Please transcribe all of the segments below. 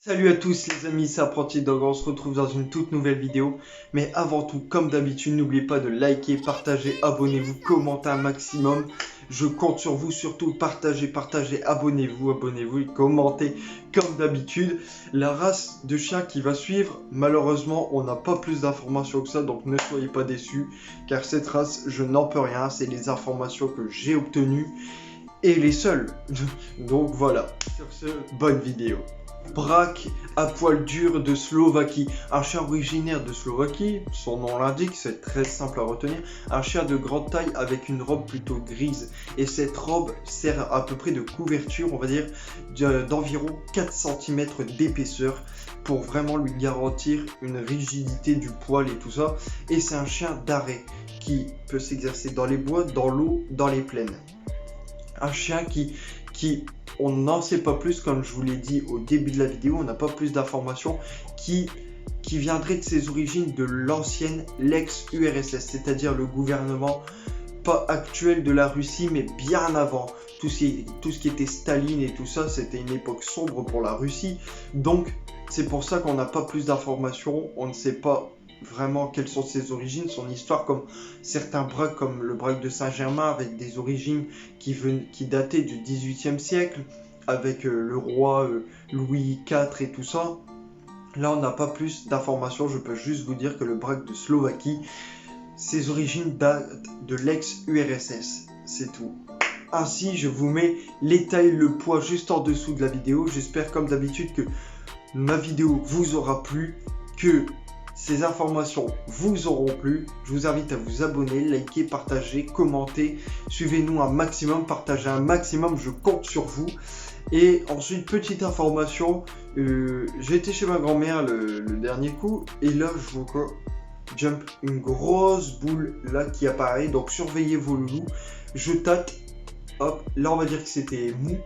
Salut à tous les amis, c'est Apprenti Dog, on se retrouve dans une toute nouvelle vidéo. Mais avant tout, comme d'habitude, n'oubliez pas de liker, partager, abonnez-vous, commentez un maximum. Je compte sur vous, surtout partagez, abonnez-vous et commentez comme d'habitude. La race de chien qui va suivre, malheureusement, on n'a pas plus d'informations que ça, donc ne soyez pas déçus. Car cette race, je n'en peux rien, c'est les informations que j'ai obtenues et les seules. Donc voilà, sur ce, bonne vidéo. Braque à poil dur de Slovaquie, un chien originaire de Slovaquie, son nom l'indique, c'est très simple à retenir, un chien de grande taille avec une robe plutôt grise, et cette robe sert à peu près de couverture, on va dire, d'environ 4 cm d'épaisseur, pour vraiment lui garantir une rigidité du poil et tout ça, et c'est un chien d'arrêt, qui peut s'exercer dans les bois, dans l'eau, dans les plaines. Un chien qui on n'en sait pas plus, comme je vous l'ai dit au début de la vidéo, on n'a pas plus d'informations, qui viendrait de ses origines de l'ancienne l'ex-URSS, c'est-à-dire le gouvernement pas actuel de la Russie, mais bien avant. Tout ce qui était Staline et tout ça, c'était une époque sombre pour la Russie. Donc, c'est pour ça qu'on n'a pas plus d'informations, on ne sait pas vraiment quelles sont ses origines, son histoire, comme certains braques comme le braque de Saint-Germain avec des origines qui dataient du XVIIIe siècle avec le roi Louis IV et tout ça. Là on n'a pas plus d'informations, je peux juste vous dire que le braque de Slovaquie, ses origines datent de l'ex-URSS, c'est tout. Ainsi je vous mets les tailles, le poids juste en dessous de la vidéo. J'espère comme d'habitude que ma vidéo vous aura plu, que ces informations vous auront plu. Je vous invite à vous abonner, liker, partager, commenter. Suivez-nous un maximum, partagez un maximum, je compte sur vous. Et ensuite, petite information, j'ai été chez ma grand-mère le dernier coup, et là je vois Jump, une grosse boule là qui apparaît, donc surveillez vos loulous. Je tâte, hop, là on va dire que c'était mou.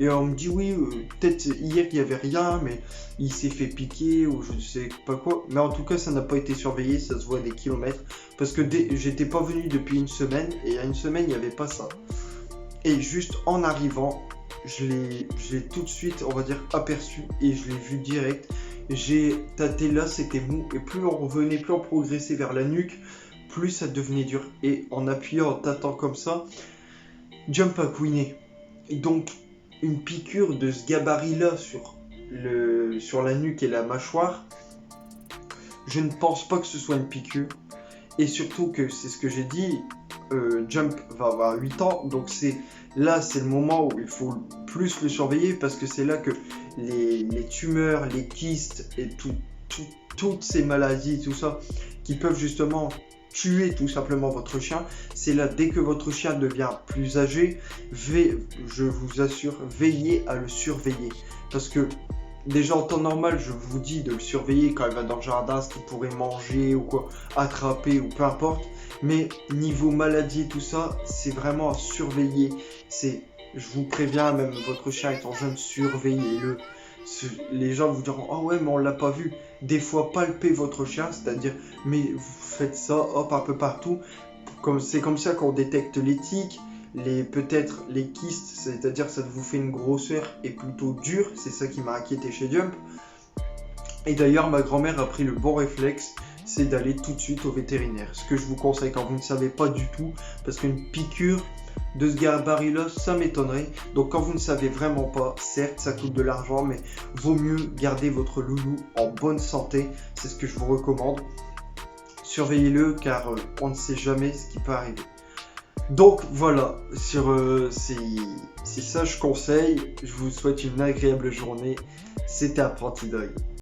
Et on me dit oui, peut-être hier il n'y avait rien, mais il s'est fait piquer ou je ne sais pas quoi. Mais en tout cas, ça n'a pas été surveillé, ça se voit des kilomètres. Parce que j'étais pas venu depuis une semaine, et il y a une semaine, il n'y avait pas ça. Et juste en arrivant, je l'ai tout de suite, on va dire, aperçu, et je l'ai vu direct. J'ai tâté là, c'était mou, et plus on revenait, plus on progressait vers la nuque, plus ça devenait dur. Et en appuyant, en tâtant comme ça, Jump a couiné. Donc, une piqûre de ce gabarit-là sur la nuque et la mâchoire, je ne pense pas que ce soit une piqûre. Et surtout que c'est ce que j'ai dit, Jump va avoir 8 ans, donc c'est le moment où il faut plus le surveiller, parce que c'est là que les tumeurs, les kystes et toutes ces maladies, tout ça, qui peuvent justement tuer tout simplement votre chien, c'est là, dès que votre chien devient plus âgé, je vous assure, veillez à le surveiller, parce que déjà en temps normal, je vous dis de le surveiller quand il va dans le jardin, ce qu'il pourrait manger ou quoi, attraper ou peu importe, mais niveau maladie et tout ça, c'est vraiment à surveiller. Je vous préviens, même votre chien étant jeune, surveillez-le. Les gens vous diront, ah ouais mais on l'a pas vu. Des fois palpez votre chien, c'est-à-dire, mais vous faites ça, hop, un peu partout. C'est comme ça qu'on détecte les tiques, peut-être les kystes, c'est-à-dire ça vous fait une grosseur et plutôt dure, c'est ça qui m'a inquiété chez Jump. Et d'ailleurs ma grand-mère a pris le bon réflexe, c'est d'aller tout de suite au vétérinaire. Ce que je vous conseille quand vous ne savez pas du tout, parce qu'une piqûre de ce gabarit-là, ça m'étonnerait. Donc quand vous ne savez vraiment pas, certes ça coûte de l'argent, mais vaut mieux garder votre loulou en bonne santé, c'est ce que je vous recommande. Surveillez-le car on ne sait jamais ce qui peut arriver. Donc voilà, c'est ça je conseille. Je vous souhaite une agréable journée. C'était Apprenti Dog.